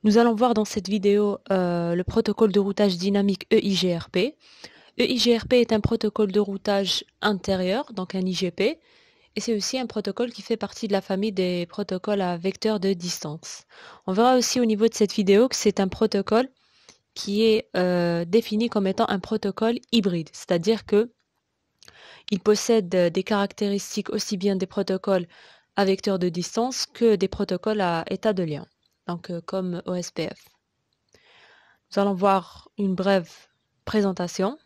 Nous allons voir dans cette vidéo le protocole de routage dynamique EIGRP. EIGRP est un protocole de routage intérieur, donc un IGP, et c'est aussi un protocole qui fait partie de la famille des protocoles à vecteur de distance. On verra aussi au niveau de cette vidéo que c'est un protocole qui est défini comme étant un protocole hybride, c'est-à-dire que il possède des caractéristiques aussi bien des protocoles à vecteur de distance que des protocoles à état de lien, donc comme OSPF. Nous allons voir une brève présentation.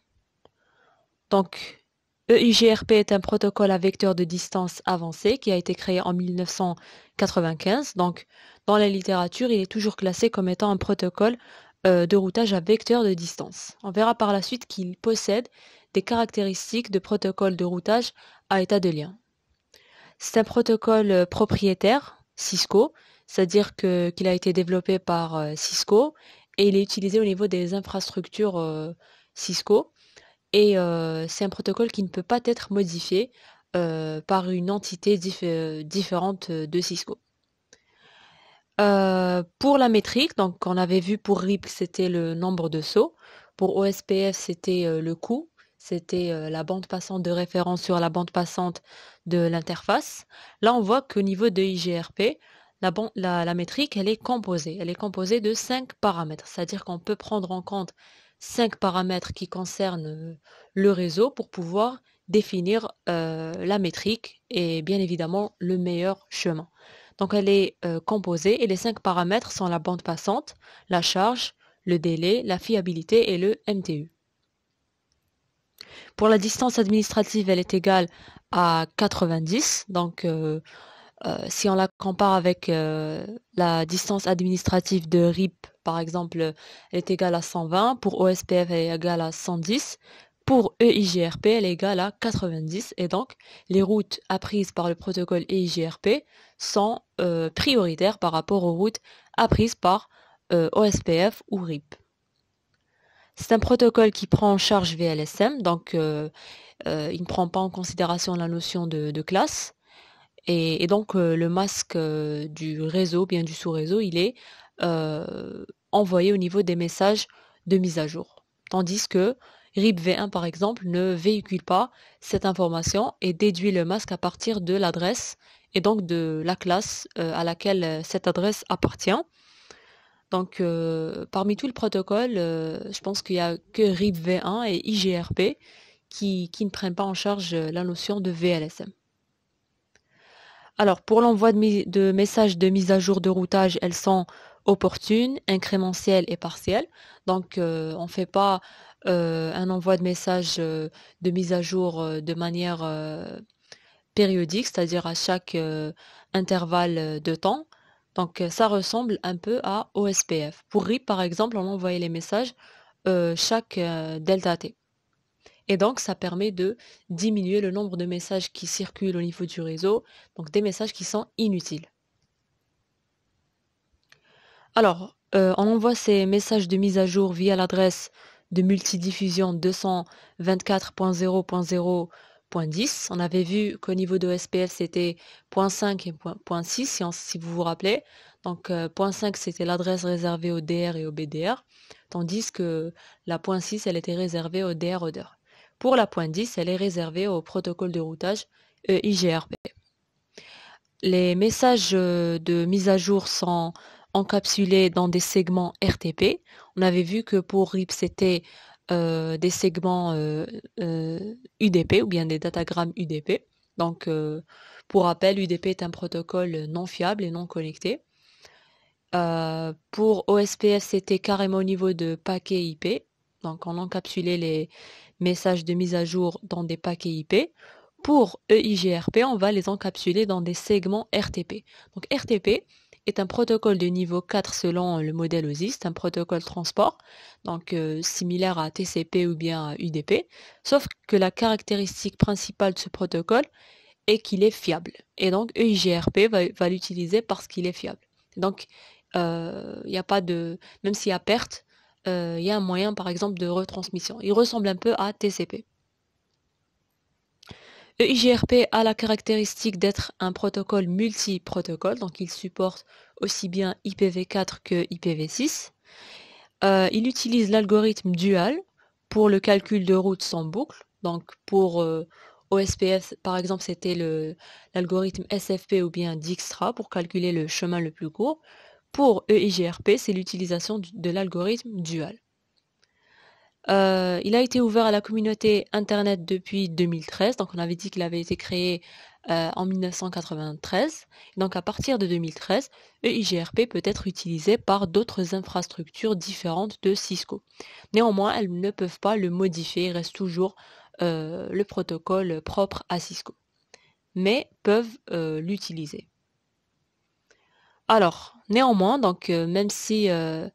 Donc, EIGRP est un protocole à vecteur de distance avancé qui a été créé en 1995. Donc, dans la littérature, il est toujours classé comme étant un protocole de routage à vecteur de distance. On verra par la suite qu'il possède des caractéristiques de protocole de routage à état de lien. C'est un protocole propriétaire, Cisco, c'est-à-dire qu'il a été développé par Cisco et il est utilisé au niveau des infrastructures Cisco. Et c'est un protocole qui ne peut pas être modifié par une entité différente de Cisco. Pour la métrique, donc on avait vu pour RIP c'était le nombre de sauts, pour OSPF c'était le coût, c'était la bande passante de référence sur la bande passante de l'interface. Là on voit qu'au niveau de IGRP, la métrique elle est composée de 5 paramètres, c'est-à-dire qu'on peut prendre en compte 5 paramètres qui concernent le réseau pour pouvoir définir la métrique et bien évidemment le meilleur chemin. Donc elle est composée et les 5 paramètres sont la bande passante, la charge, le délai, la fiabilité et le MTU. Pour la distance administrative, elle est égale à 90. Donc si on la compare avec la distance administrative de RIP, par exemple, elle est égale à 120. Pour OSPF, elle est égale à 110. Pour EIGRP, elle est égale à 90. Et donc, les routes apprises par le protocole EIGRP sont prioritaires par rapport aux routes apprises par OSPF ou RIP. C'est un protocole qui prend en charge VLSM, donc il ne prend pas en considération la notion de classe. Et donc, le masque du réseau, bien du sous-réseau, il est envoyé au niveau des messages de mise à jour. Tandis que RIP V1, par exemple, ne véhicule pas cette information et déduit le masque à partir de l'adresse et donc de la classe à laquelle cette adresse appartient. Donc, parmi tout le protocole, je pense qu'il n'y a que RIP V1 et IGRP qui ne prennent pas en charge la notion de VLSM. Alors, pour l'envoi de messages de mise à jour de routage, elles sont opportunes, incrémentielles et partielles. Donc, on ne fait pas un envoi de message de mise à jour de manière périodique, c'est-à-dire à chaque intervalle de temps. Donc, ça ressemble un peu à OSPF. Pour RIP, par exemple, on envoyait les messages chaque delta T. Et donc, ça permet de diminuer le nombre de messages qui circulent au niveau du réseau, donc des messages qui sont inutiles. Alors, on envoie ces messages de mise à jour via l'adresse de multidiffusion 224.0.0.10. On avait vu qu'au niveau de SPF, c'était .5 et .6, si vous vous rappelez. Donc, .5, c'était l'adresse réservée au DR et au BDR, tandis que la .6, elle était réservée au DR-ODR. Pour la .10, elle est réservée au protocole de routage IGRP. Les messages de mise à jour sont encapsulés dans des segments RTP. On avait vu que pour RIP, c'était des segments UDP ou bien des datagrammes UDP. Donc, pour rappel, UDP est un protocole non fiable et non connecté. Pour OSPF, c'était carrément au niveau de paquets IP. Donc, on encapsulait les messages de mise à jour dans des paquets IP. Pour EIGRP, on va les encapsuler dans des segments RTP. Donc, RTP est un protocole de niveau 4 selon le modèle OSI, c'est un protocole transport, donc similaire à TCP ou bien à UDP, sauf que la caractéristique principale de ce protocole est qu'il est fiable. Et donc, EIGRP va l'utiliser parce qu'il est fiable. Donc, il n'y a pas de, même s'il y a perte, il y a un moyen, par exemple, de retransmission. Il ressemble un peu à TCP. EIGRP a la caractéristique d'être un protocole multi-protocole, donc il supporte aussi bien IPv4 que IPv6. Il utilise l'algorithme dual pour le calcul de routes sans boucle. Donc pour OSPF, par exemple, c'était l'algorithme SFP ou bien Dijkstra pour calculer le chemin le plus court. Pour EIGRP, c'est l'utilisation de l'algorithme dual. Il a été ouvert à la communauté Internet depuis 2013, donc on avait dit qu'il avait été créé en 1993. Donc à partir de 2013, EIGRP peut être utilisé par d'autres infrastructures différentes de Cisco. Néanmoins, elles ne peuvent pas le modifier, il reste toujours le protocole propre à Cisco, mais peuvent l'utiliser. Alors, néanmoins, donc même si il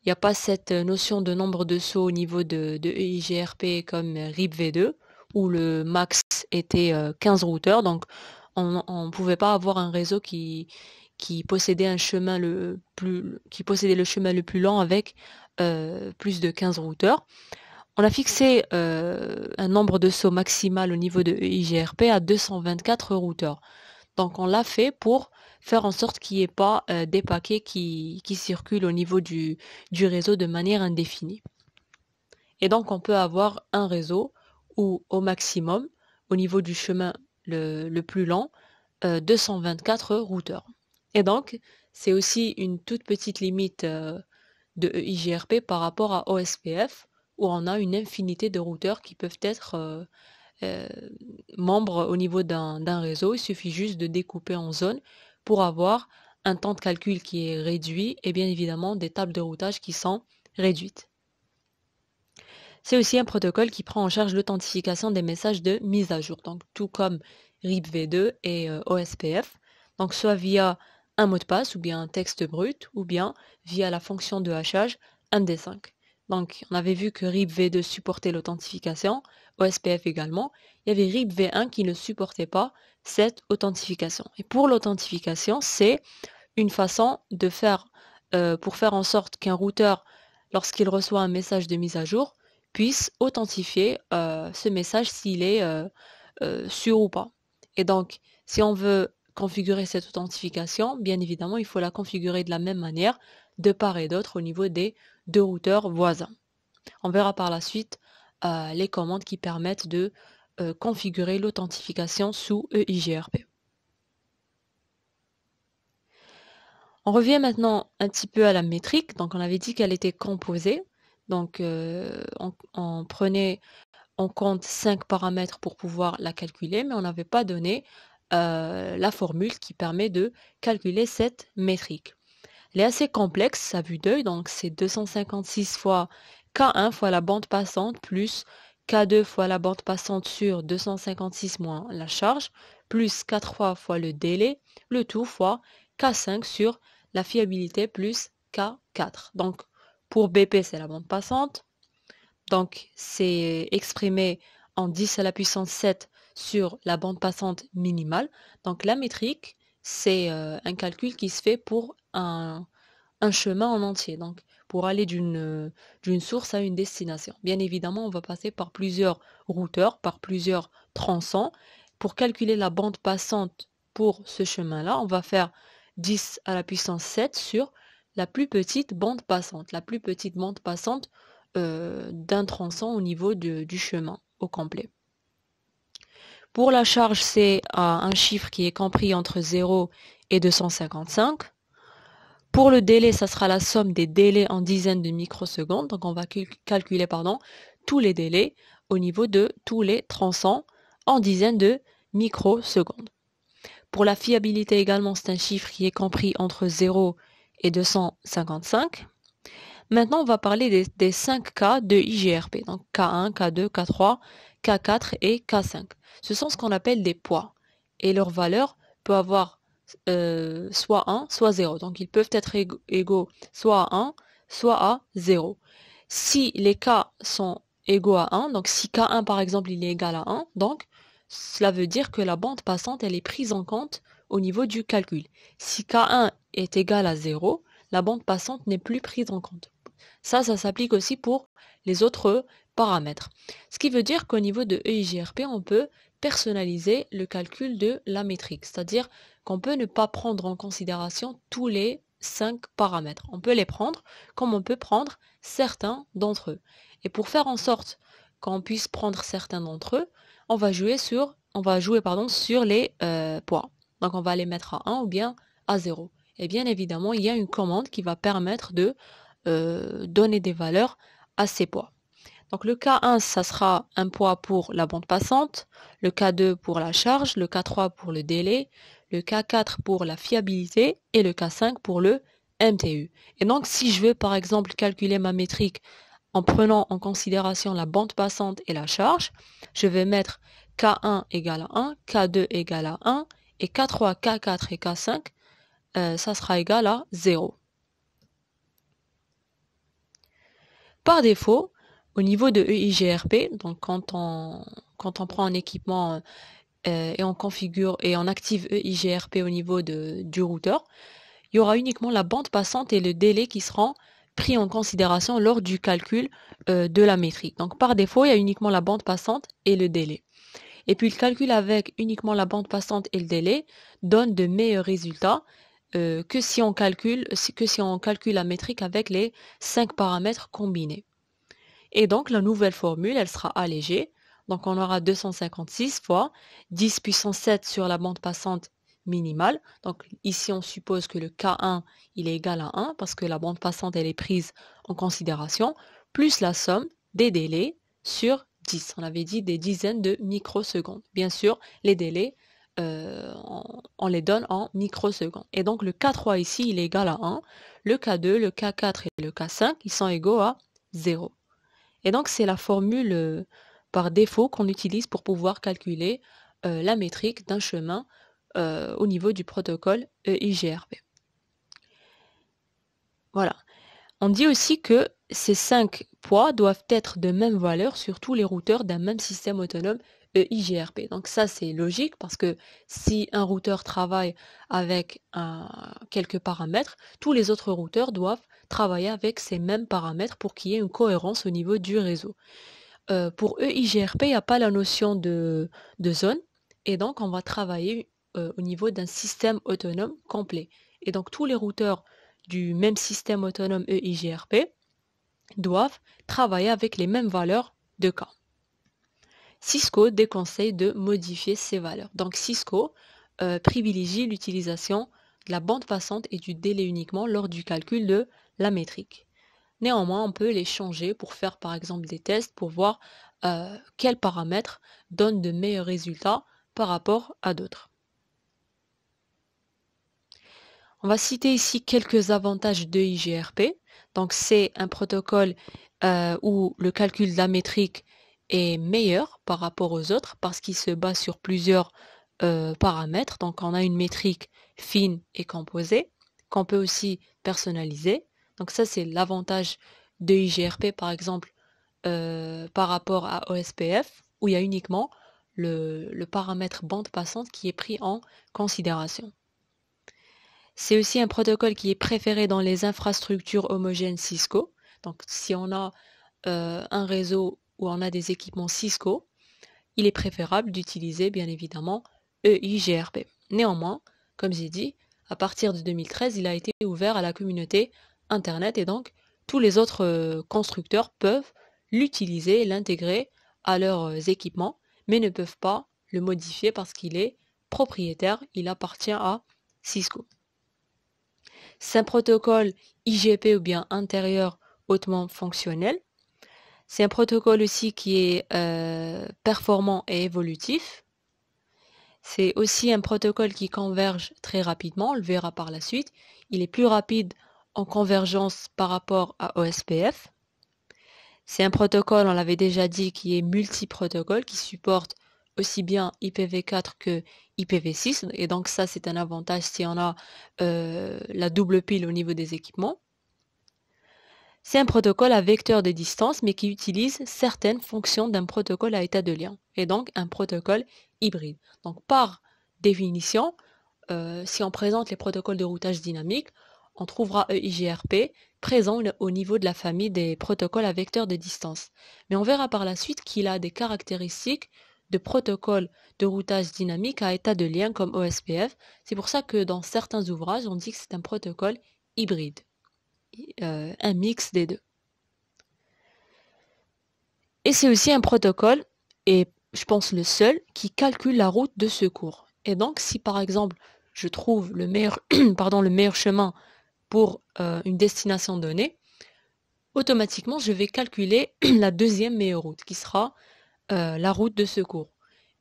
n'y a pas cette notion de nombre de sauts au niveau de EIGRP comme RIP-v2, où le max était 15 routeurs, donc on ne pouvait pas avoir un réseau qui possédait qui possédait le chemin le plus lent avec plus de 15 routeurs. On a fixé un nombre de sauts maximal au niveau de EIGRP à 224 routeurs. Donc on l'a fait pour faire en sorte qu'il n'y ait pas des paquets qui circulent au niveau du réseau de manière indéfinie. Et donc on peut avoir un réseau où au maximum, au niveau du chemin le plus lent, 224 routeurs. Et donc c'est aussi une toute petite limite de EIGRP par rapport à OSPF, où on a une infinité de routeurs qui peuvent être membres au niveau d'un réseau. Il suffit juste de découper en zones pour avoir un temps de calcul qui est réduit et bien évidemment des tables de routage qui sont réduites. C'est aussi un protocole qui prend en charge l'authentification des messages de mise à jour, donc tout comme RIP-v2 et OSPF, donc soit via un mot de passe ou bien un texte brut ou bien via la fonction de hachage MD5. Donc on avait vu que RIP-v2 supportait l'authentification, OSPF également. Il y avait RIP-v1 qui ne supportait pas cette authentification. Et pour l'authentification, c'est une façon de faire pour faire en sorte qu'un routeur, lorsqu'il reçoit un message de mise à jour, puisse authentifier ce message s'il est sûr ou pas. Et donc, si on veut configurer cette authentification, bien évidemment, il faut la configurer de la même manière de part et d'autre au niveau des deux routeurs voisins. On verra par la suite les commandes qui permettent de configurer l'authentification sous EIGRP. On revient maintenant un petit peu à la métrique. Donc on avait dit qu'elle était composée. Donc on prenait en compte 5 paramètres pour pouvoir la calculer, mais on n'avait pas donné la formule qui permet de calculer cette métrique. Elle est assez complexe à vue d'œil, donc c'est 256 fois K1 fois la bande passante plus K2 fois la bande passante sur 256 moins la charge, plus K3 fois le délai, le tout fois K5 sur la fiabilité plus K4. Donc pour BP, c'est la bande passante. Donc c'est exprimé en 10 à la puissance 7 sur la bande passante minimale. Donc la métrique, c'est un calcul qui se fait pour un chemin en entier, donc pour aller d'une source à une destination. Bien évidemment, on va passer par plusieurs routeurs, par plusieurs tronçons. Pour calculer la bande passante pour ce chemin-là, on va faire 10 à la puissance 7 sur la plus petite bande passante, d'un tronçon au niveau du chemin au complet. Pour la charge, c'est un chiffre qui est compris entre 0 et 255. Pour le délai, ça sera la somme des délais en dizaines de microsecondes. Donc on va calculer tous les délais au niveau de tous les tronçons en dizaines de microsecondes. Pour la fiabilité également, c'est un chiffre qui est compris entre 0 et 255. Maintenant, on va parler des 5 cas de IGRP. Donc K1, K2, K3, K4 et K5. Ce sont ce qu'on appelle des poids. Et leur valeur peut avoir soit 1, soit 0. Donc ils peuvent être égaux soit à 1, soit à 0. Si les K sont égaux à 1, donc si K1 par exemple il est égal à 1, donc cela veut dire que la bande passante elle est prise en compte au niveau du calcul. Si K1 est égal à 0, la bande passante n'est plus prise en compte. Ça s'applique aussi pour les autres paramètres. Ce qui veut dire qu'au niveau de EIGRP, on peut personnaliser le calcul de la métrique, c'est-à-dire qu'on peut ne pas prendre en considération tous les 5 paramètres. On peut les prendre comme on peut prendre certains d'entre eux. Et pour faire en sorte qu'on puisse prendre certains d'entre eux, on va jouer sur les poids. Donc on va les mettre à 1 ou bien à 0. Et bien évidemment, il y a une commande qui va permettre de donner des valeurs à ces poids. Donc le K1, ça sera un poids pour la bande passante, le K2 pour la charge, le K3 pour le délai, le K4 pour la fiabilité et le K5 pour le MTU. Et donc si je veux par exemple calculer ma métrique en prenant en considération la bande passante et la charge, je vais mettre K1 égale à 1, K2 égale à 1 et K3, K4 et K5, ça sera égal à 0. Par défaut, au niveau de EIGRP, donc quand on prend un équipement et on configure et on active EIGRP au niveau du routeur, il y aura uniquement la bande passante et le délai qui seront pris en considération lors du calcul de la métrique. Donc par défaut, il y a uniquement la bande passante et le délai. Et puis le calcul avec uniquement la bande passante et le délai donne de meilleurs résultats que si on calcule la métrique avec les 5 paramètres combinés. Et donc la nouvelle formule, elle sera allégée. Donc on aura 256 fois 10 puissance 7 sur la bande passante minimale. Donc ici on suppose que le K1 il est égal à 1 parce que la bande passante elle est prise en considération, plus la somme des délais sur 10. On avait dit des dizaines de microsecondes. Bien sûr, les délais, on les donne en microsecondes. Et donc le K3 ici, il est égal à 1. Le K2, le K4 et le K5, ils sont égaux à 0. Et donc c'est la formule par défaut qu'on utilise pour pouvoir calculer la métrique d'un chemin au niveau du protocole EIGRP. Voilà. On dit aussi que ces 5 poids doivent être de même valeur sur tous les routeurs d'un même système autonome EIGRP. Donc ça c'est logique parce que si un routeur travaille avec quelques paramètres, tous les autres routeurs doivent travailler avec ces mêmes paramètres pour qu'il y ait une cohérence au niveau du réseau. Pour EIGRP, il n'y a pas la notion de zone et donc on va travailler au niveau d'un système autonome complet. Et donc tous les routeurs du même système autonome EIGRP doivent travailler avec les mêmes valeurs de K. Cisco déconseille de modifier ces valeurs. Donc Cisco privilégie l'utilisation de la bande passante et du délai uniquement lors du calcul de la métrique. Néanmoins, on peut les changer pour faire par exemple des tests pour voir quels paramètres donnent de meilleurs résultats par rapport à d'autres. On va citer ici quelques avantages de IGRP. Donc c'est un protocole où le calcul de la métrique est meilleur par rapport aux autres parce qu'il se base sur plusieurs paramètres. Donc on a une métrique fine et composée qu'on peut aussi personnaliser. Donc ça c'est l'avantage de IGRP par exemple par rapport à OSPF où il y a uniquement le paramètre bande passante qui est pris en considération. C'est aussi un protocole qui est préféré dans les infrastructures homogènes Cisco. Donc si on a un réseau où on a des équipements Cisco, il est préférable d'utiliser bien évidemment EIGRP. Néanmoins, comme j'ai dit, à partir de 2013, il a été ouvert à la communauté Internet et donc tous les autres constructeurs peuvent l'utiliser et l'intégrer à leurs équipements, mais ne peuvent pas le modifier parce qu'il est propriétaire, il appartient à Cisco. C'est un protocole IGP ou bien intérieur hautement fonctionnel. C'est un protocole aussi qui est performant et évolutif. C'est aussi un protocole qui converge très rapidement, on le verra par la suite. Il est plus rapide en convergence par rapport à OSPF. C'est un protocole, on l'avait déjà dit, qui est multi-protocole, qui supporte aussi bien IPv4 que IPv6. Et donc ça, c'est un avantage si on a la double pile au niveau des équipements. C'est un protocole à vecteur de distance, mais qui utilise certaines fonctions d'un protocole à état de lien. Et donc un protocole hybride. Donc par définition, si on présente les protocoles de routage dynamique, on trouvera EIGRP présent au niveau de la famille des protocoles à vecteur de distance. Mais on verra par la suite qu'il a des caractéristiques de protocole de routage dynamique à état de lien comme OSPF. C'est pour ça que dans certains ouvrages, on dit que c'est un protocole hybride, un mix des deux. Et c'est aussi un protocole, et je pense le seul, qui calcule la route de secours. Et donc, si par exemple, je trouve le meilleur, le meilleur chemin pour une destination donnée, automatiquement, je vais calculer la deuxième meilleure route, qui sera la route de secours.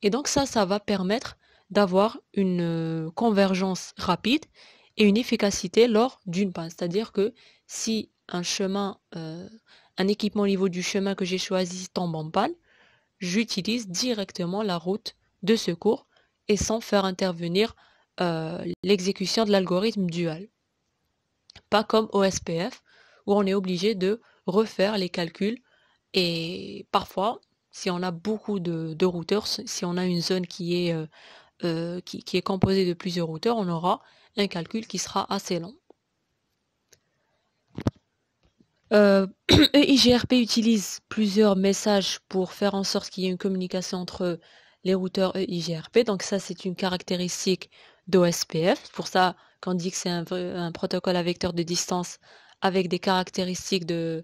Et donc ça va permettre d'avoir une convergence rapide et une efficacité lors d'une panne. C'est-à-dire que si un chemin, un équipement au niveau du chemin que j'ai choisi tombe en panne, j'utilise directement la route de secours et sans faire intervenir l'exécution de l'algorithme dual. Pas comme OSPF, où on est obligé de refaire les calculs et parfois, si on a beaucoup de routeurs, si on a une zone qui est composée de plusieurs routeurs, on aura un calcul qui sera assez long. EIGRP utilise plusieurs messages pour faire en sorte qu'il y ait une communication entre les routeurs EIGRP. Donc ça, c'est une caractéristique d'OSPF. C'est pour ça qu'on dit que c'est un protocole à vecteur de distance avec des caractéristiques d'un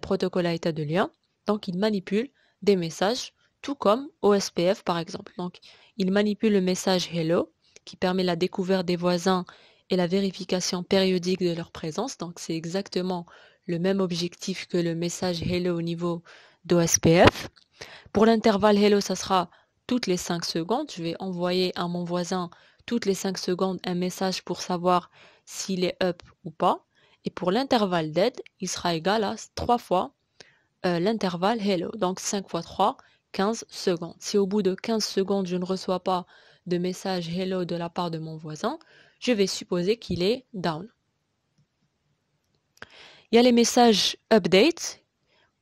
protocole à état de lien. Donc il manipule des messages, tout comme OSPF par exemple. Donc il manipule le message Hello, qui permet la découverte des voisins et la vérification périodique de leur présence. Donc c'est exactement le même objectif que le message Hello au niveau d'OSPF. Pour l'intervalle Hello, ça sera toutes les 5 secondes. Je vais envoyer à mon voisin toutes les 5 secondes un message pour savoir s'il est up ou pas. Et pour l'intervalle dead, il sera égal à 3 fois l'intervalle Hello. Donc 5 fois 3, 15 secondes. Si au bout de 15 secondes, je ne reçois pas de message Hello de la part de mon voisin, je vais supposer qu'il est down. Il y a les messages update,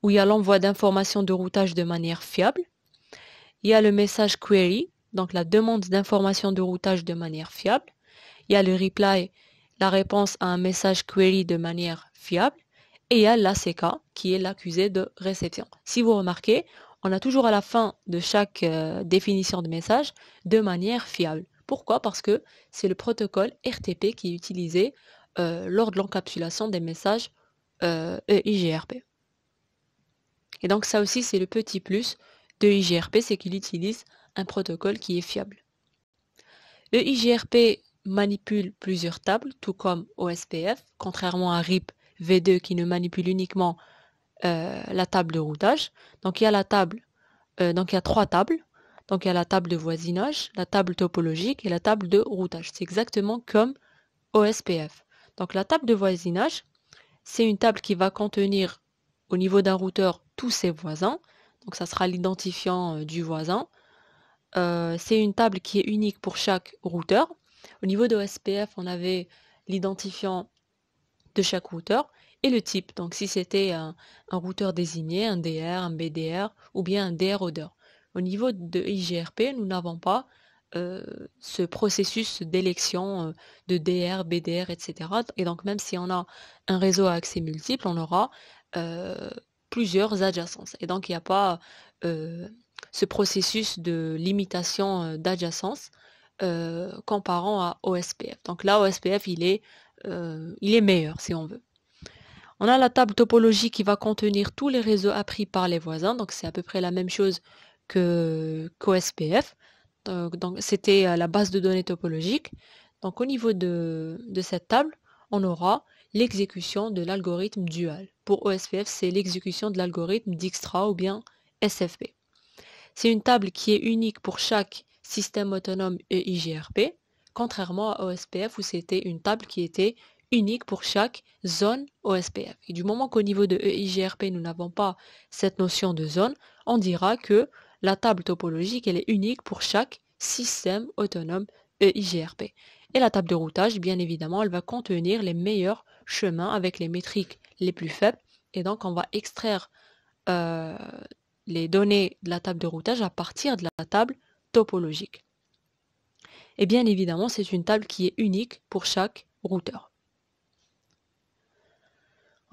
où il y a l'envoi d'informations de routage de manière fiable. Il y a le message query, donc la demande d'informations de routage de manière fiable. Il y a le reply, la réponse à un message query de manière fiable. Et il y a l'ACK, qui est l'accusé de réception. Si vous remarquez, on a toujours à la fin de chaque définition de message de manière fiable. Pourquoi? Parce que c'est le protocole RTP qui est utilisé lors de l'encapsulation des messages EIGRP. Et donc ça aussi, c'est le petit plus de EIGRP, c'est qu'il utilise un protocole qui est fiable. EIGRP manipule plusieurs tables, tout comme OSPF, contrairement à RIP V2 qui ne manipule uniquement la table de routage. Donc il y a la table, donc il y a 3 tables. Donc il y a la table de voisinage, la table topologique et la table de routage. C'est exactement comme OSPF. Donc la table de voisinage, c'est une table qui va contenir au niveau d'un routeur tous ses voisins. Donc ça sera l'identifiant du voisin. C'est une table qui est unique pour chaque routeur. Au niveau de OSPF, on avait l'identifiant de chaque routeur et le type. Donc si c'était un routeur désigné, un DR, un BDR ou bien un DR-Oder. Au niveau de IGRP, nous n'avons pas ce processus d'élection de DR, BDR, etc. Et donc même si on a un réseau à accès multiple, on aura plusieurs adjacences. Et donc il n'y a pas ce processus de limitation d'adjacence comparant à OSPF. Donc là, OSPF, il est meilleur si on veut. On a la table topologique qui va contenir tous les réseaux appris par les voisins. Donc c'est à peu près la même chose qu'OSPF. Donc c'était la base de données topologique. Donc au niveau de cette table, on aura l'exécution de l'algorithme dual. Pour OSPF, c'est l'exécution de l'algorithme Dijkstra ou bien SFP. C'est une table qui est unique pour chaque système autonome EIGRP, contrairement à OSPF où c'était une table qui était unique pour chaque zone OSPF. Et du moment qu'au niveau de EIGRP, nous n'avons pas cette notion de zone, on dira que la table topologique, elle est unique pour chaque système autonome EIGRP. Et la table de routage, bien évidemment, elle va contenir les meilleurs chemins avec les métriques les plus faibles. Et donc, on va extraire les données de la table de routage à partir de la table topologique. Et bien évidemment, c'est une table qui est unique pour chaque routeur.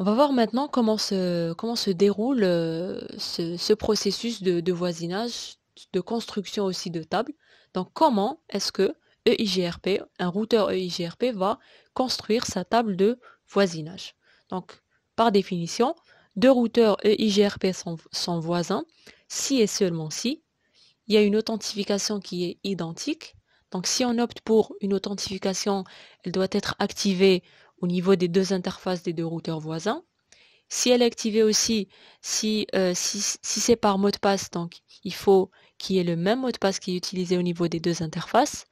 On va voir maintenant comment se déroule ce processus de voisinage de construction aussi de table. Donc, comment est-ce que EIGRP, un routeur EIGRP va construire sa table de voisinage? Donc, par définition, deux routeurs EIGRP sont voisins si et seulement si il y a une authentification qui est identique. Donc, si on opte pour une authentification, elle doit être activée au niveau des deux interfaces des deux routeurs voisins. Si elle est activée aussi, si c'est par mot de passe, donc il faut qu'il y ait le même mot de passe qui est utilisé au niveau des deux interfaces.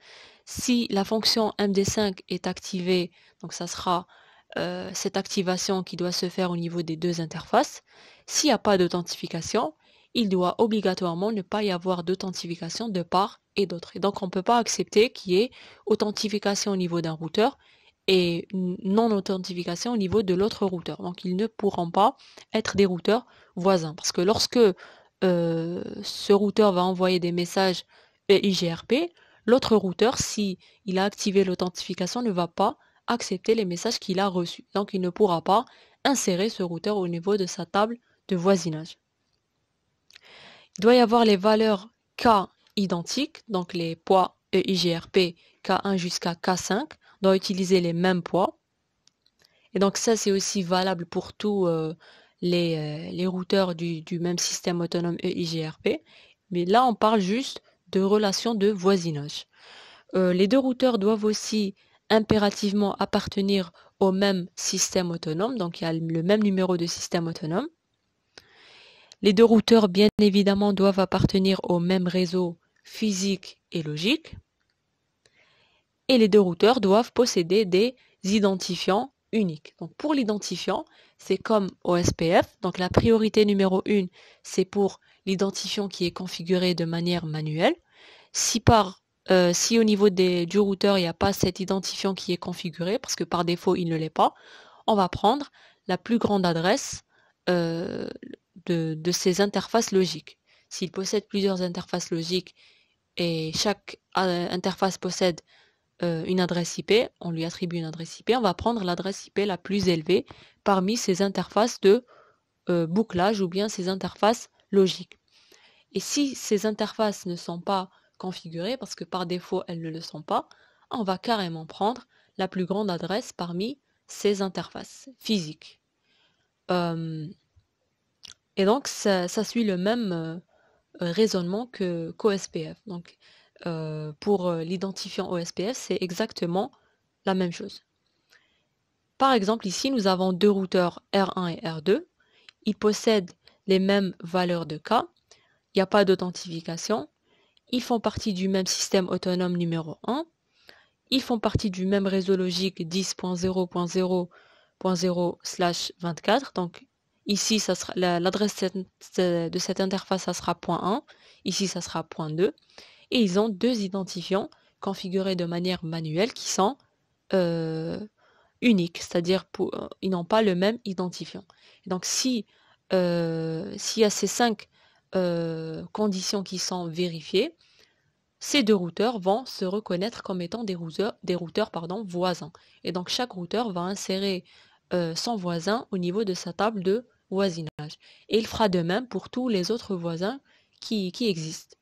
Si la fonction MD5 est activée, donc ça sera cette activation qui doit se faire au niveau des deux interfaces. S'il n'y a pas d'authentification, il doit obligatoirement ne pas y avoir d'authentification de part et d'autre. Et donc on ne peut pas accepter qu'il y ait authentification au niveau d'un routeur et non-authentification au niveau de l'autre routeur. Donc ils ne pourront pas être des routeurs voisins. Parce que lorsque ce routeur va envoyer des messages EIGRP, l'autre routeur, si il a activé l'authentification, ne va pas accepter les messages qu'il a reçus. Donc il ne pourra pas insérer ce routeur au niveau de sa table de voisinage. Il doit y avoir les valeurs K identiques, donc les poids EIGRP K1 jusqu'à K5 doivent utiliser les mêmes poids. Et donc ça c'est aussi valable pour tous les routeurs du même système autonome EIGRP. Mais là on parle juste de relations de voisinage. Les deux routeurs doivent aussi impérativement appartenir au même système autonome, donc il y a le même numéro de système autonome. Les deux routeurs, bien évidemment, doivent appartenir au même réseau physique et logique. Et les deux routeurs doivent posséder des identifiants uniques. Donc pour l'identifiant, c'est comme au SPF. Donc la priorité numéro 1, c'est pour l'identifiant qui est configuré de manière manuelle. Si au niveau du routeur, il n'y a pas cet identifiant qui est configuré, parce que par défaut, il ne l'est pas, on va prendre la plus grande adresse de ces interfaces logiques. S'il possède plusieurs interfaces logiques et chaque interface possède une adresse IP, on lui attribue une adresse IP, on va prendre l'adresse IP la plus élevée parmi ces interfaces de bouclage ou bien ces interfaces logiques. Et si ces interfaces ne sont pas configurées, parce que par défaut elles ne le sont pas, on va carrément prendre la plus grande adresse parmi ces interfaces physiques. Et donc ça suit le même raisonnement qu'OSPF. Donc pour l'identifiant OSPF, c'est exactement la même chose. Par exemple, ici, nous avons deux routeurs R1 et R2. Ils possèdent les mêmes valeurs de K. Il n'y a pas d'authentification. Ils font partie du même système autonome numéro 1. Ils font partie du même réseau logique 10.0.0.0/24. Donc ici, l'adresse de cette interface, ça sera .1. Ici, ça sera .2. Et ils ont deux identifiants configurés de manière manuelle qui sont uniques, c'est-à-dire ils n'ont pas le même identifiant. Et donc s'il y a ces 5 conditions qui sont vérifiées, ces deux routeurs vont se reconnaître comme étant des routeurs voisins. Et donc chaque routeur va insérer son voisin au niveau de sa table de voisinage. Et il fera de même pour tous les autres voisins qui existent.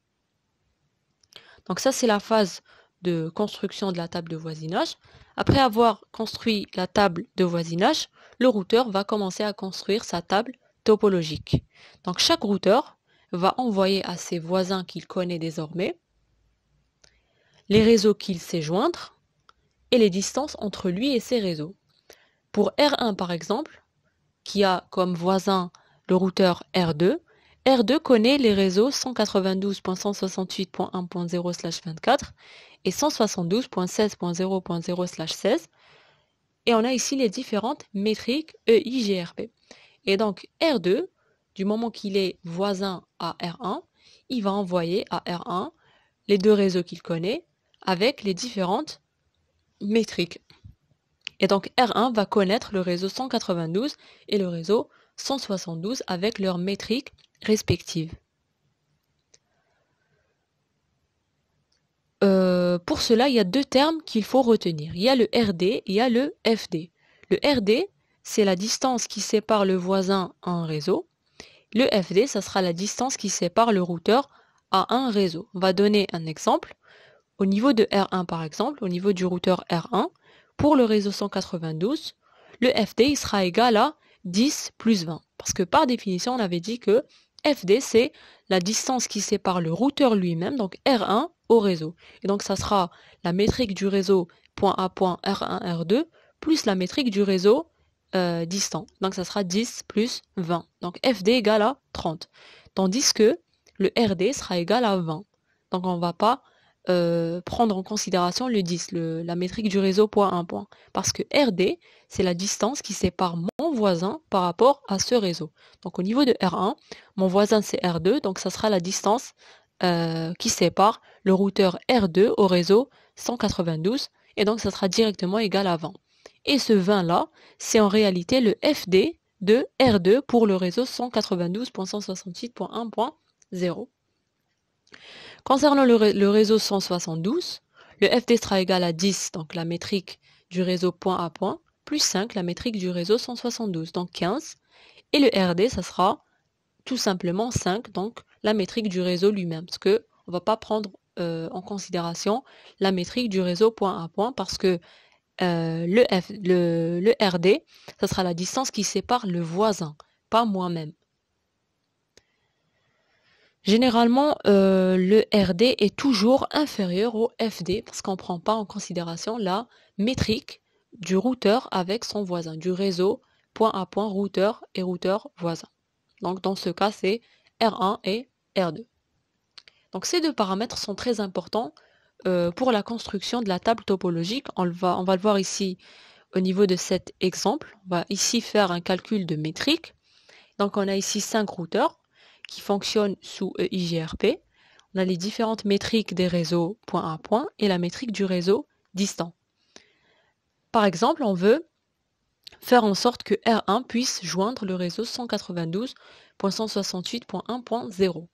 Donc ça, c'est la phase de construction de la table de voisinage. Après avoir construit la table de voisinage, le routeur va commencer à construire sa table topologique. Donc chaque routeur va envoyer à ses voisins qu'il connaît désormais les réseaux qu'il sait joindre et les distances entre lui et ses réseaux. Pour R1 par exemple, qui a comme voisin le routeur R2, R2 connaît les réseaux 192.168.1.0/24 et 172.16.0.0/16 et on a ici les différentes métriques EIGRP. Et donc R2, du moment qu'il est voisin à R1, il va envoyer à R1 les deux réseaux qu'il connaît avec les différentes métriques. Et donc R1 va connaître le réseau 192 et le réseau 172 avec leurs métriques respectives. Pour cela, il y a deux termes qu'il faut retenir. Il y a le RD et il y a le FD. Le RD, c'est la distance qui sépare le voisin à un réseau. Le FD, ça sera la distance qui sépare le routeur à un réseau. On va donner un exemple. Au niveau de R1 par exemple, au niveau du routeur R1, pour le réseau 192, le FD il sera égal à 10 plus 20. Parce que par définition, on avait dit que FD, c'est la distance qui sépare le routeur lui-même, donc R1 au réseau. Et donc ça sera la métrique du réseau point à point R1, R2, plus la métrique du réseau distant. Donc ça sera 10 plus 20. Donc FD égale à 30. Tandis que le RD sera égal à 20. Donc on ne va pas prendre en considération le 10, la métrique du réseau point à point. Parce que RD, c'est la distance qui sépare mon voisin par rapport à ce réseau. Donc au niveau de R1, mon voisin c'est R2, donc ça sera la distance qui sépare le routeur R2 au réseau 192, et donc ça sera directement égal à 20. Et ce 20-là, c'est en réalité le FD de R2 pour le réseau 192.168.1.0. Concernant le réseau 172, le FD sera égal à 10, donc la métrique du réseau point à point, plus 5, la métrique du réseau 172, donc 15. Et le RD, ça sera tout simplement 5, donc la métrique du réseau lui-même, parce qu'on ne va pas prendre en considération la métrique du réseau point à point, parce que le RD, ça sera la distance qui sépare le voisin, pas moi-même. Généralement, le RD est toujours inférieur au FD parce qu'on ne prend pas en considération la métrique du routeur avec son voisin, du réseau point à point routeur et routeur voisin. Donc dans ce cas, c'est R1 et R2. Donc ces deux paramètres sont très importants pour la construction de la table topologique. On va le voir ici au niveau de cet exemple. On va ici faire un calcul de métrique. Donc on a ici 5 routeurs qui fonctionnent sous EIGRP. On a les différentes métriques des réseaux point à point et la métrique du réseau distant. Par exemple, on veut faire en sorte que R1 puisse joindre le réseau 192.168.1.0.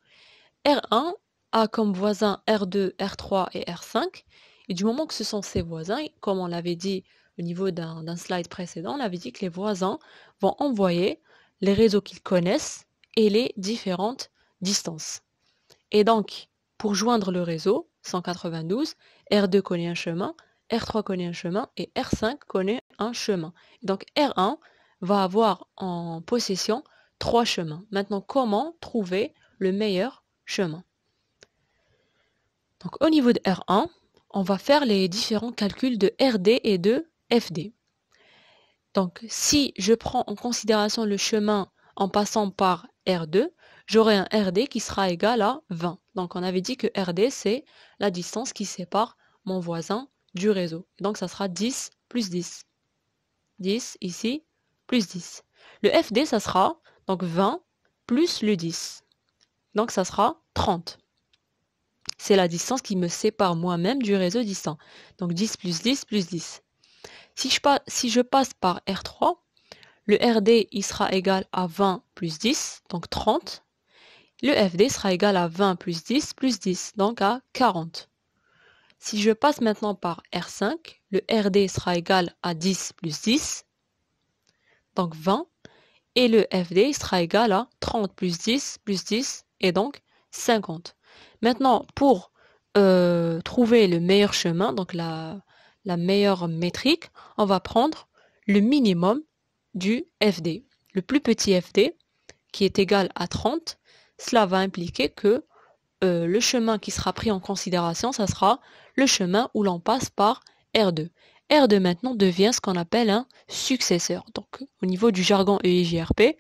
R1 a comme voisins R2, R3 et R5, et du moment que ce sont ces voisins, comme on l'avait dit au niveau d'un slide précédent, on avait dit que les voisins vont envoyer les réseaux qu'ils connaissent et les différentes distances. Et donc, pour joindre le réseau 192, R2 connaît un chemin, R3 connaît un chemin et R5 connaît un chemin. Donc R1 va avoir en possession 3 chemins. Maintenant, comment trouver le meilleur chemin? Donc au niveau de R1, on va faire les différents calculs de RD et de FD. Donc si je prends en considération le chemin en passant par R2, j'aurai un RD qui sera égal à 20. Donc on avait dit que RD, c'est la distance qui sépare mon voisin du réseau. Donc ça sera 10 plus 10. 10 ici, plus 10. Le FD, ça sera donc 20 plus le 10. Donc ça sera 30. C'est la distance qui me sépare moi-même du réseau distant. Donc 10 plus 10 plus 10. Si je passe par R3, le RD il sera égal à 20 plus 10, donc 30. Le FD sera égal à 20 plus 10, donc à 40. Si je passe maintenant par R5, le RD sera égal à 10 plus 10, donc 20. Et le FD sera égal à 30 plus 10, et donc 50. Maintenant, pour trouver le meilleur chemin, donc la meilleure métrique, on va prendre le minimum du FD. Le plus petit FD, qui est égal à 30, cela va impliquer que le chemin qui sera pris en considération, ça sera le chemin où l'on passe par R2. R2 maintenant devient ce qu'on appelle un successeur. Donc au niveau du jargon EIGRP,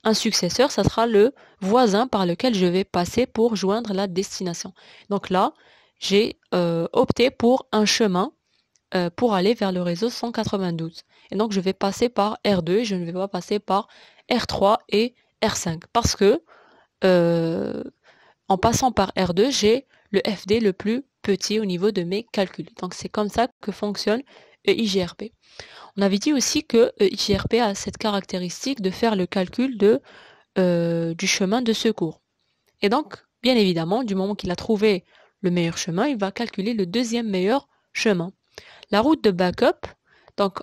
un successeur, ça sera le voisin par lequel je vais passer pour joindre la destination. Donc là, j'ai opté pour un chemin pour aller vers le réseau 192. Et donc je vais passer par R2 et je ne vais pas passer par R3 et R5 parce que en passant par R2, j'ai le FD le plus petit au niveau de mes calculs. Donc c'est comme ça que fonctionne EIGRP. On avait dit aussi que EIGRP a cette caractéristique de faire le calcul du chemin de secours. Et donc, bien évidemment, du moment qu'il a trouvé le meilleur chemin, il va calculer le deuxième meilleur chemin. La route de backup, donc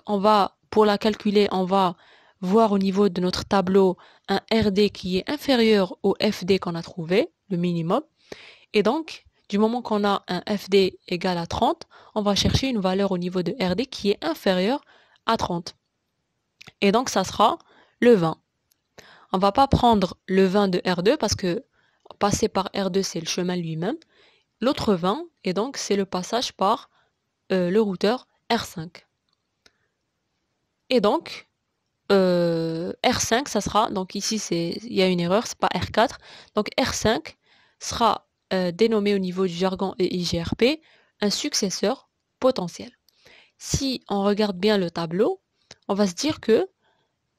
pour la calculer, on va voir au niveau de notre tableau un RD qui est inférieur au FD qu'on a trouvé, le minimum. Et donc, du moment qu'on a un FD égal à 30, on va chercher une valeur au niveau de RD qui est inférieure à 30. Et donc, ça sera le 20. On va pas prendre le 20 de R2 parce que passer par R2, c'est le chemin lui-même. L'autre 20, et donc, c'est le passage par le routeur R5. Et donc, R5, ça sera, donc ici, il y a une erreur, c'est pas R4. Donc, R5 sera dénommé au niveau du jargon EIGRP un successeur potentiel. Si on regarde bien le tableau, on va se dire que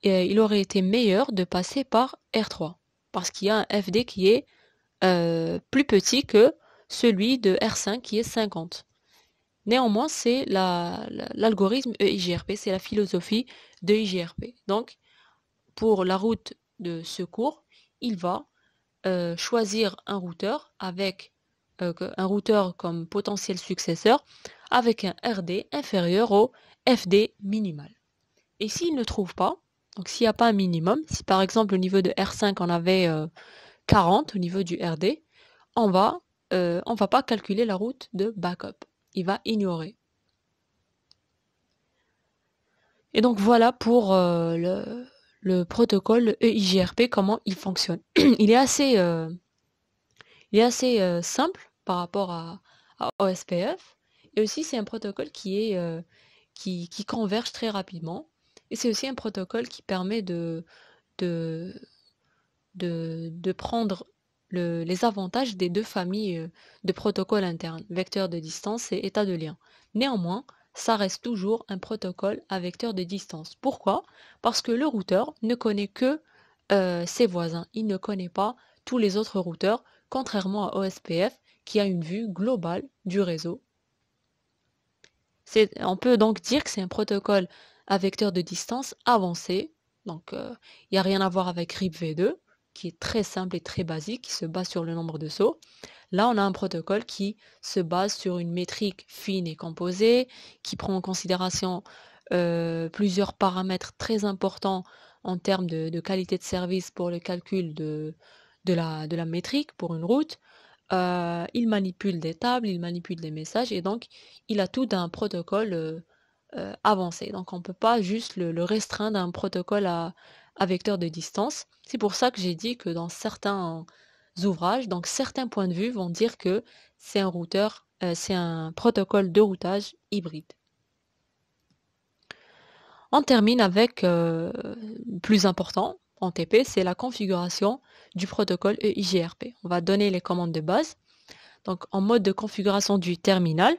il aurait été meilleur de passer par R3 parce qu'il y a un FD qui est plus petit que celui de R5 qui est 50. Néanmoins, c'est l'algorithme EIGRP, c'est la philosophie de EIGRP. Donc, pour la route de secours, il va choisir un routeur avec un routeur comme potentiel successeur avec un RD inférieur au FD minimal. Et s'il ne trouve pas, donc s'il n'y a pas un minimum, si par exemple au niveau de R5 on avait 40 au niveau du RD, on va pas calculer la route de backup. Il va ignorer. Et donc voilà pour le protocole EIGRP, comment il fonctionne. Il est assez, simple par rapport à OSPF. Et aussi, c'est un protocole qui converge très rapidement. Et c'est aussi un protocole qui permet de, de prendre les avantages des deux familles de protocoles internes, vecteur de distance et état de lien. Néanmoins, ça reste toujours un protocole à vecteur de distance. Pourquoi? Parce que le routeur ne connaît que ses voisins. Il ne connaît pas tous les autres routeurs, contrairement à OSPF qui a une vue globale du réseau. On peut donc dire que c'est un protocole à vecteur de distance avancé. Donc, il n'y a rien à voir avec RIP-V2, qui est très simple et très basique, qui se base sur le nombre de sauts. Là, on a un protocole qui se base sur une métrique fine et composée, qui prend en considération plusieurs paramètres très importants en termes de qualité de service pour le calcul de la métrique pour une route. Il manipule des tables, il manipule des messages et donc il a tout d'un protocole avancé. Donc on ne peut pas juste le restreindre à un protocole à vecteur de distance. C'est pour ça que j'ai dit que dans certains ouvrages, donc certains points de vue vont dire que c'est un routeur, c'est un protocole de routage hybride. On termine avec le plus important en TP, c'est la configuration du protocole EIGRP. On va donner les commandes de base. Donc en mode de configuration du terminal,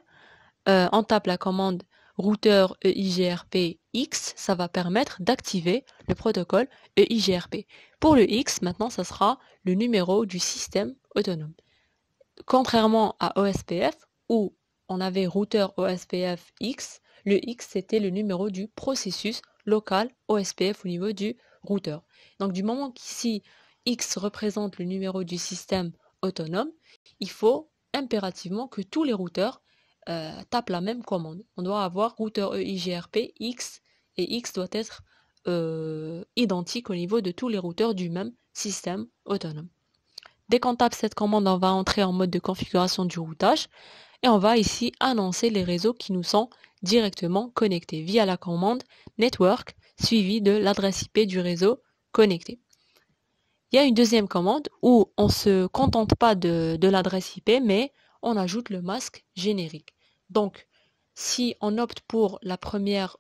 on tape la commande routeur EIGRP X, ça va permettre d'activer le protocole EIGRP. Pour le X, maintenant, ça sera le numéro du système autonome. Contrairement à OSPF, où on avait routeur OSPF X, le X, c'était le numéro du processus local OSPF au niveau du routeur. Donc du moment qu'ici, X représente le numéro du système autonome, il faut impérativement que tous les routeurs tapent la même commande. On doit avoir routeur EIGRP X et X doit être identique au niveau de tous les routeurs du même système autonome. Dès qu'on tape cette commande, on va entrer en mode de configuration du routage et on va ici annoncer les réseaux qui nous sont directement connectés via la commande network suivie de l'adresse IP du réseau connecté. Il y a une deuxième commande où on ne se contente pas de l'adresse IP, mais on ajoute le masque générique. Donc, si on opte pour la première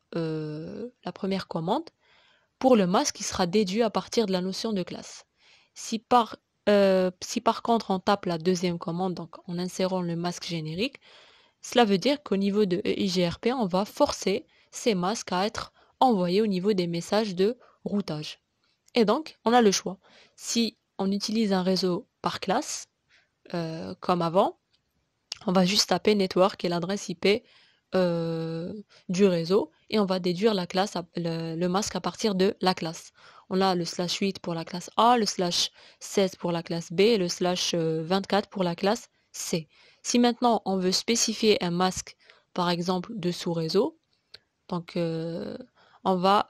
commande, pour le masque, il sera déduit à partir de la notion de classe. Si par contre on tape la deuxième commande, donc en insérant le masque générique, cela veut dire qu'au niveau de EIGRP, on va forcer ces masques à être envoyés au niveau des messages de routage. Et donc, on a le choix. Si on utilise un réseau par classe, comme avant, on va juste taper network et l'adresse IP du réseau et on va déduire la classe, le masque à partir de la classe. On a le /8 pour la classe A, le /16 pour la classe B et le /24 pour la classe C. Si maintenant on veut spécifier un masque, par exemple de sous-réseau, donc on va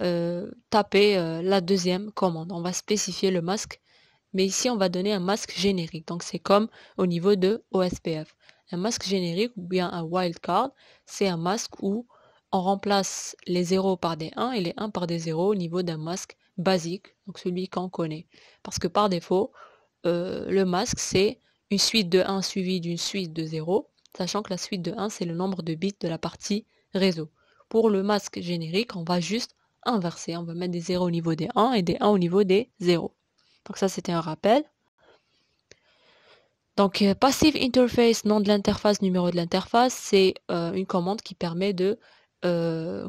taper la deuxième commande. On va spécifier le masque Mais ici, on va donner un masque générique. Donc, c'est comme au niveau de OSPF. Un masque générique ou bien un wildcard, c'est un masque où on remplace les 0 par des 1 et les 1 par des 0 au niveau d'un masque basique, donc celui qu'on connaît. Parce que par défaut, le masque, c'est une suite de 1 suivie d'une suite de 0, sachant que la suite de 1, c'est le nombre de bits de la partie réseau. Pour le masque générique, on va juste inverser. On va mettre des 0 au niveau des 1 et des 1 au niveau des 0. Donc ça, c'était un rappel. Donc, passive interface, nom de l'interface, numéro de l'interface, c'est une commande qui permet de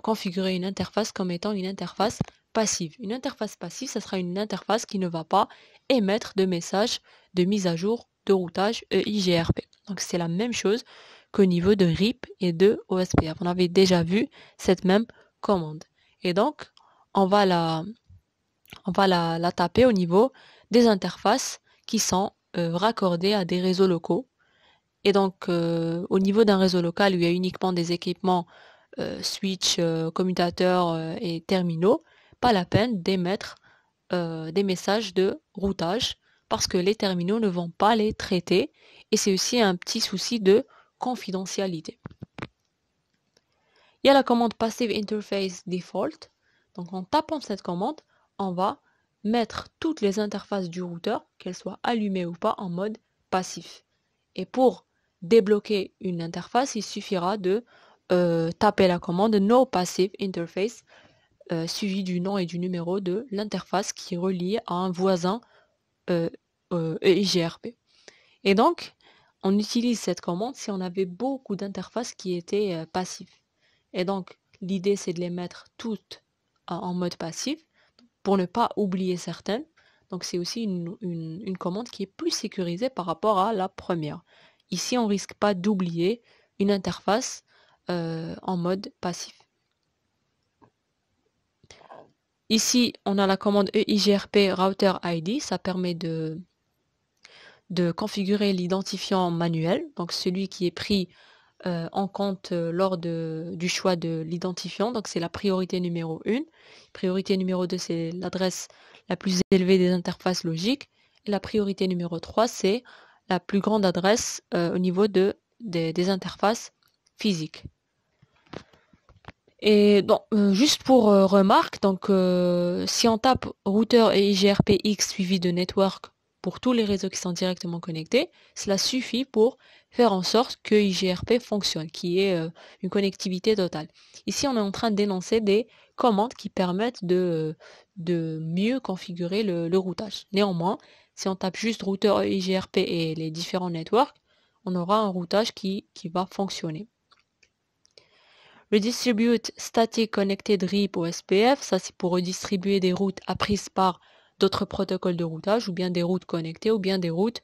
configurer une interface comme étant une interface passive. Une interface passive, ça sera une interface qui ne va pas émettre de message de mise à jour de routage EIGRP. Donc, c'est la même chose qu'au niveau de RIP et de OSPF. On avait déjà vu cette même commande. Et donc, on va la taper au niveau des interfaces qui sont raccordées à des réseaux locaux. Et donc, au niveau d'un réseau local où il y a uniquement des équipements switch, commutateurs et terminaux, pas la peine d'émettre des messages de routage parce que les terminaux ne vont pas les traiter et c'est aussi un petit souci de confidentialité. Il y a la commande Passive Interface Default. Donc en tapant cette commande, on va mettre toutes les interfaces du routeur, qu'elles soient allumées ou pas, en mode passif. Et pour débloquer une interface, il suffira de taper la commande No Passive Interface suivi du nom et du numéro de l'interface qui est reliée à un voisin EIGRP. Et donc, on utilise cette commande si on avait beaucoup d'interfaces qui étaient passives. Et donc, l'idée, c'est de les mettre toutes en mode passif pour ne pas oublier certaines. Donc, c'est aussi une commande qui est plus sécurisée par rapport à la première. Ici, on ne risque pas d'oublier une interface en mode passif. Ici, on a la commande EIGRP Router ID. Ça permet de configurer l'identifiant manuel, donc celui qui est pris en compte lors du choix de l'identifiant. Donc c'est la priorité numéro 1. Priorité numéro 2, c'est l'adresse la plus élevée des interfaces logiques. Et la priorité numéro 3, c'est la plus grande adresse au niveau des interfaces physiques. Et donc, juste pour remarque, donc si on tape routeur et IGRPX suivi de network pour tous les réseaux qui sont directement connectés, cela suffit pour faire en sorte que IGRP fonctionne, qui est une connectivité totale. Ici, on est en train d'énoncer des commandes qui permettent de mieux configurer le routage. Néanmoins, si on tape juste routeur IGRP et les différents networks, on aura un routage qui va fonctionner. Redistribute Static Connected RIP ou SPF, ça c'est pour redistribuer des routes apprises par d'autres protocoles de routage ou bien des routes connectées ou bien des routes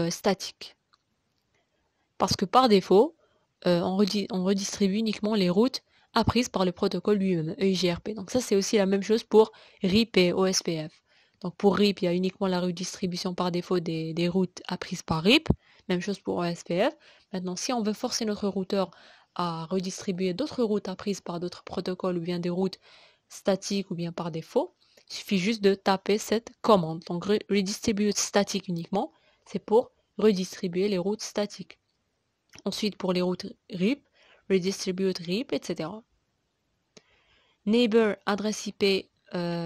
statiques. Parce que par défaut, on redistribue uniquement les routes apprises par le protocole lui-même, EIGRP. Donc ça c'est aussi la même chose pour RIP et OSPF. Donc pour RIP, il y a uniquement la redistribution par défaut des routes apprises par RIP. Même chose pour OSPF. Maintenant, si on veut forcer notre routeur à redistribuer d'autres routes apprises par d'autres protocoles ou bien des routes statiques ou bien par défaut, il suffit juste de taper cette commande. Donc redistribute statique uniquement, c'est pour redistribuer les routes statiques. Ensuite, pour les routes RIP, redistribute RIP, etc. Neighbor adresse IP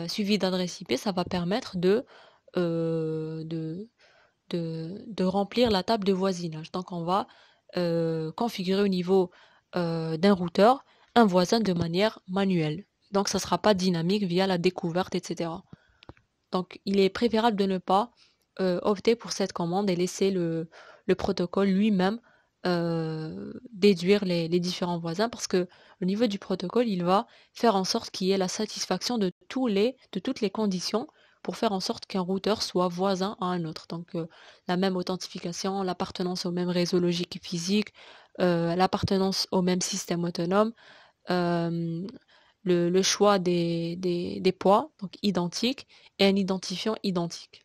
suivi d'adresse IP, ça va permettre de remplir la table de voisinage. Donc on va configurer au niveau d'un routeur un voisin de manière manuelle. Donc ça ne sera pas dynamique via la découverte, etc. Donc il est préférable de ne pas opter pour cette commande et laisser le protocole lui-même déduire les différents voisins parce que au niveau du protocole, il va faire en sorte qu'il y ait la satisfaction de toutes les conditions pour faire en sorte qu'un routeur soit voisin à un autre. Donc la même authentification, l'appartenance au même réseau logique et physique, l'appartenance au même système autonome, le choix des poids, donc identiques, et un identifiant identique.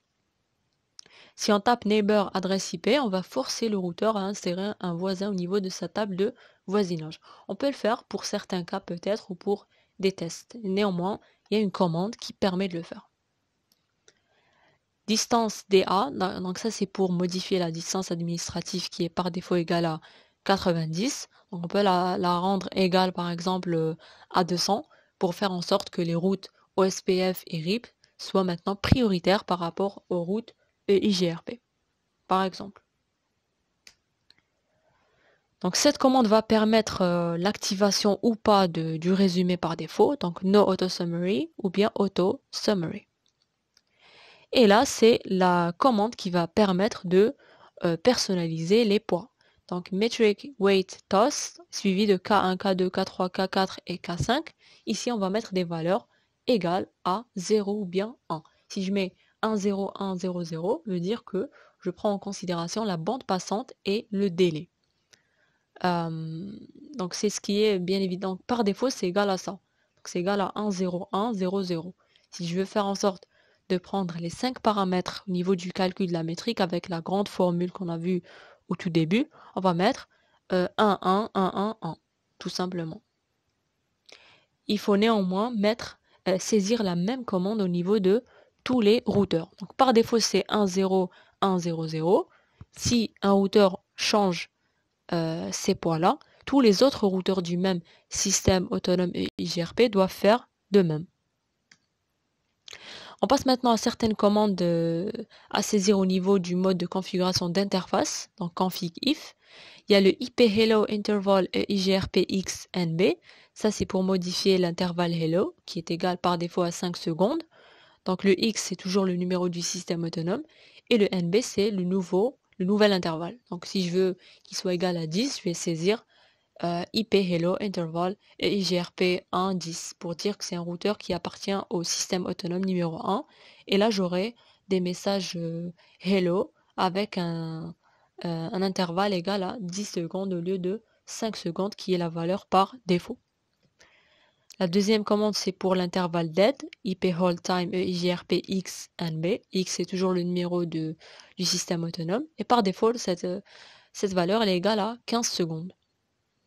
Si on tape neighbor adresse IP, on va forcer le routeur à insérer un voisin au niveau de sa table de voisinage. On peut le faire pour certains cas peut-être ou pour des tests. Néanmoins, il y a une commande qui permet de le faire. distance DA, donc ça c'est pour modifier la distance administrative qui est par défaut égale à 90. Donc on peut la rendre égale par exemple à 200 pour faire en sorte que les routes OSPF et RIP soient maintenant prioritaires par rapport aux routes EIGRP, par exemple. Donc cette commande va permettre l'activation ou pas du résumé par défaut, donc no auto summary ou bien auto summary. Et là, c'est la commande qui va permettre de personnaliser les poids. Donc metric weight toss suivi de K1, K2, K3, K4 et K5. Ici, on va mettre des valeurs égales à 0 ou bien 1. Si je mets 1, 0, 1, 0, 0, veut dire que je prends en considération la bande passante et le délai. Donc c'est ce qui est bien évident. Par défaut, c'est égal à ça. Donc c'est égal à 1, 0, 1, 0, 0. Si je veux faire en sorte de prendre les 5 paramètres au niveau du calcul de la métrique avec la grande formule qu'on a vue au tout début, on va mettre 1, 1, 1, 1, 1, tout simplement. Il faut néanmoins saisir la même commande au niveau de tous les routeurs. Donc par défaut, c'est 1, 0, 1, 0, 0. Si un routeur change ces poids-là, tous les autres routeurs du même système autonome EIGRP doivent faire de même. On passe maintenant à certaines commandes à saisir au niveau du mode de configuration d'interface, donc config if. Il y a le IP hello interval EIGRP X NB. Ça, c'est pour modifier l'intervalle hello, qui est égal par défaut à 5 secondes. Donc le X, c'est toujours le numéro du système autonome. Et le NB, c'est le nouvel intervalle. Donc si je veux qu'il soit égal à 10, je vais saisir IP hello interval EIGRP 1 10 pour dire que c'est un routeur qui appartient au système autonome numéro 1. Et là, j'aurai des messages hello avec un intervalle égal à 10 secondes au lieu de 5 secondes qui est la valeur par défaut. La deuxième commande, c'est pour l'intervalle dead, IP hold time EIGRP X NB. X est toujours le numéro du système autonome. Et par défaut, cette valeur elle est égale à 15 secondes.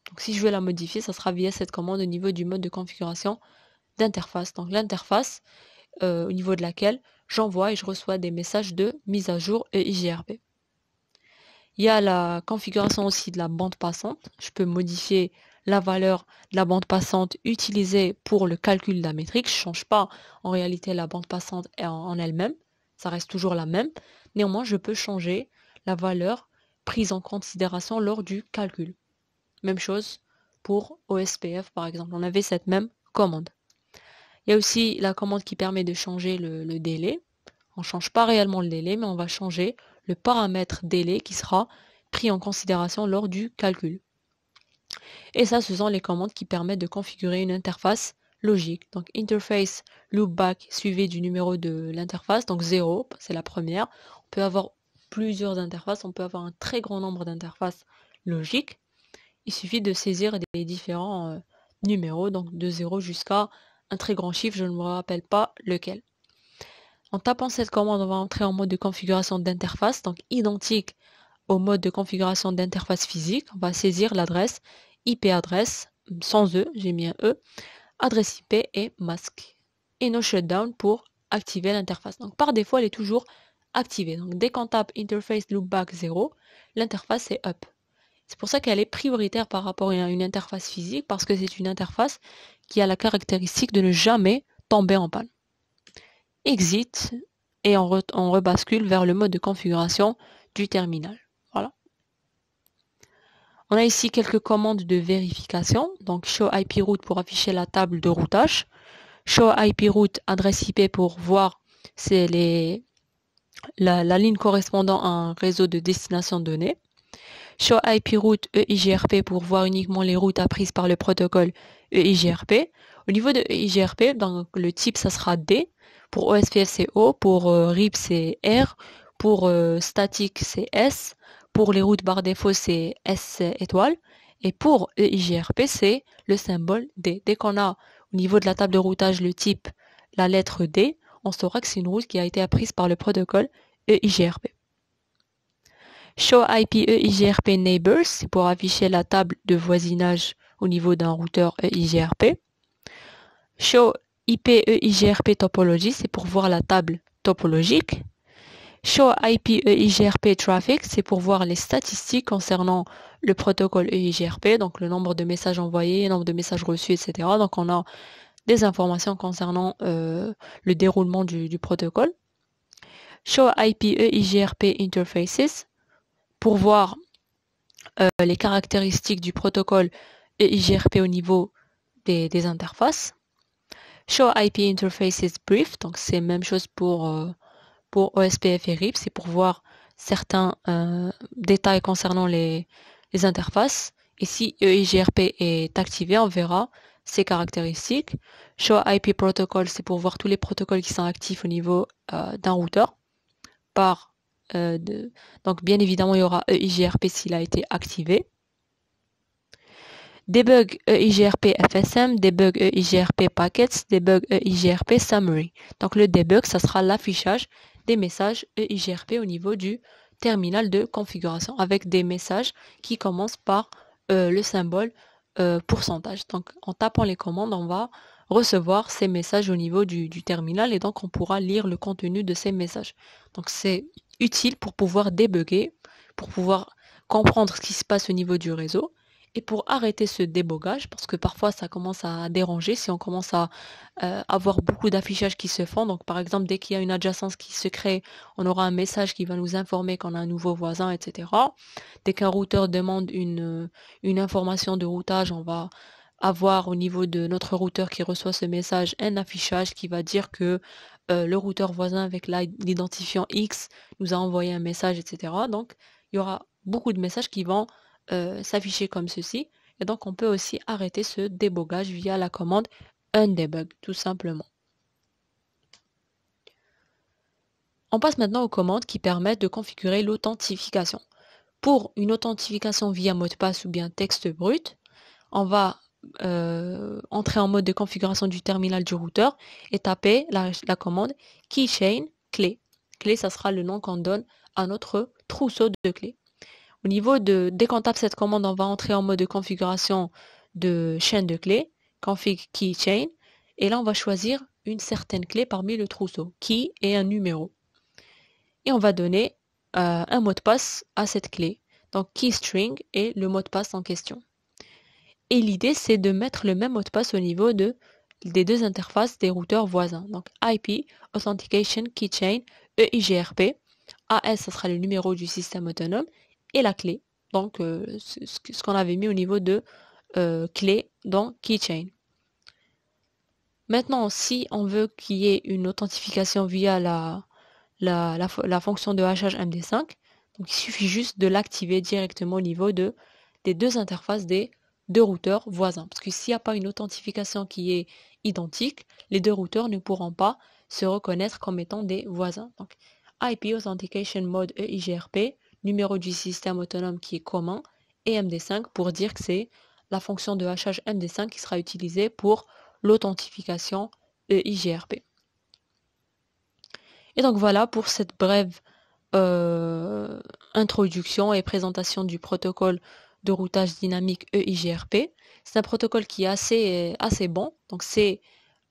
Donc si je veux la modifier, ça sera via cette commande au niveau du mode de configuration d'interface. Donc l'interface au niveau de laquelle j'envoie et je reçois des messages de mise à jour EIGRP. Il y a la configuration aussi de la bande passante. Je peux modifier la valeur de la bande passante utilisée pour le calcul de la métrique. Je ne change pas en réalité la bande passante en elle-même. Ça reste toujours la même. Néanmoins, je peux changer la valeur prise en considération lors du calcul. Même chose pour OSPF par exemple. On avait cette même commande. Il y a aussi la commande qui permet de changer le délai. On ne change pas réellement le délai, mais on va changer le paramètre délai qui sera pris en considération lors du calcul. Et ça, ce sont les commandes qui permettent de configurer une interface logique. Donc interface loopback suivi du numéro de l'interface, donc 0, c'est la première. On peut avoir plusieurs interfaces, on peut avoir un très grand nombre d'interfaces logiques. Il suffit de saisir des différents numéros, donc de 0 jusqu'à un très grand chiffre, je ne me rappelle pas lequel. En tapant cette commande, on va entrer en mode de configuration d'interface, donc identique au mode de configuration d'interface physique. On va saisir l'adresse IP adresse, sans E, j'ai mis un E, adresse IP et masque. Et no shutdown pour activer l'interface. Donc par défaut, elle est toujours activée. Donc dès qu'on tape interface loopback 0, l'interface est up. C'est pour ça qu'elle est prioritaire par rapport à une interface physique, parce que c'est une interface qui a la caractéristique de ne jamais tomber en panne. Exit, et on rebascule vers le mode de configuration du terminal. Voilà. On a ici quelques commandes de vérification. Donc show IP route pour afficher la table de routage. Show IP route adresse IP pour voir c'est la ligne correspondant à un réseau de destination donnée. Show IP route EIGRP pour voir uniquement les routes apprises par le protocole EIGRP. Au niveau de EIGRP, donc le type ça sera D. Pour OSPF c'est O. Pour RIP c'est R. Pour statique c'est S. Pour les routes par défaut c'est S étoile. Et pour EIGRP c'est le symbole D. Dès qu'on a au niveau de la table de routage le type la lettre D, on saura que c'est une route qui a été apprise par le protocole EIGRP. Show IP EIGRP Neighbors, c'est pour afficher la table de voisinage au niveau d'un routeur EIGRP. Show IP EIGRP Topology, c'est pour voir la table topologique. Show IP EIGRP Traffic, c'est pour voir les statistiques concernant le protocole EIGRP, donc le nombre de messages envoyés, le nombre de messages reçus, etc. Donc on a des informations concernant le déroulement du protocole. Show IP EIGRP Interfaces, pour voir les caractéristiques du protocole EIGRP au niveau des interfaces. Show IP Interfaces Brief, donc c'est la même chose pour OSPF et RIP, c'est pour voir certains détails concernant les interfaces. Et si EIGRP est activé, on verra ses caractéristiques. Show IP Protocol, c'est pour voir tous les protocoles qui sont actifs au niveau d'un routeur. Donc bien évidemment, il y aura EIGRP s'il a été activé. Debug EIGRP FSM, debug EIGRP Packets, debug EIGRP Summary. Donc le debug, ça sera l'affichage des messages EIGRP au niveau du terminal de configuration avec des messages qui commencent par le symbole pourcentage. Donc en tapant les commandes, on va recevoir ces messages au niveau du terminal et donc on pourra lire le contenu de ces messages. Donc c'est utile pour pouvoir débugger, pour pouvoir comprendre ce qui se passe au niveau du réseau. Et pour arrêter ce débogage, parce que parfois ça commence à déranger si on commence à avoir beaucoup d'affichages qui se font. Donc par exemple, dès qu'il y a une adjacence qui se crée, on aura un message qui va nous informer qu'on a un nouveau voisin, etc. Dès qu'un routeur demande une information de routage, on va avoir au niveau de notre routeur qui reçoit ce message un affichage qui va dire que le routeur voisin avec l'identifiant X nous a envoyé un message, etc. Donc il y aura beaucoup de messages qui vont s'afficher comme ceci. Et donc on peut aussi arrêter ce débogage via la commande undebug, tout simplement. On passe maintenant aux commandes qui permettent de configurer l'authentification. Pour une authentification via mot de passe ou bien texte brut, on va entrer en mode de configuration du terminal du routeur et taper la commande keychain clé. Clé, ça sera le nom qu'on donne à notre trousseau de clés. Au niveau dès qu'on tape cette commande, on va entrer en mode de configuration de chaîne de clés, config keychain, et là on va choisir une certaine clé parmi le trousseau, key et un numéro. Et on va donner un mot de passe à cette clé, donc keystring est le mot de passe en question. Et l'idée c'est de mettre le même mot de passe au niveau des deux interfaces des routeurs voisins, donc IP, Authentication Keychain, EIGRP, AS, ça sera le numéro du système autonome, et la clé, donc ce qu'on avait mis au niveau de clé dans Keychain. Maintenant, si on veut qu'il y ait une authentification via la fonction de hachage MD5, donc il suffit juste de l'activer directement au niveau des deux interfaces des deux routeurs voisins. Parce que s'il n'y a pas une authentification qui est identique, les deux routeurs ne pourront pas se reconnaître comme étant des voisins. Donc, IP Authentication Mode EIGRP, numéro du système autonome qui est commun, et MD5 pour dire que c'est la fonction de hachage MD5 qui sera utilisée pour l'authentification EIGRP. Et donc voilà pour cette brève introduction et présentation du protocole de routage dynamique EIGRP. C'est un protocole qui est assez bon. Donc c'est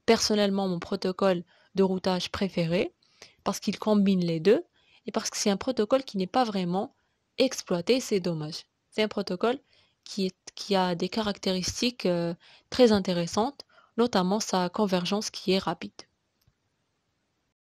personnellement mon protocole de routage préféré parce qu'il combine les deux et parce que c'est un protocole qui n'est pas vraiment exploité, c'est dommage. C'est un protocole qui a des caractéristiques très intéressantes, notamment sa convergence qui est rapide.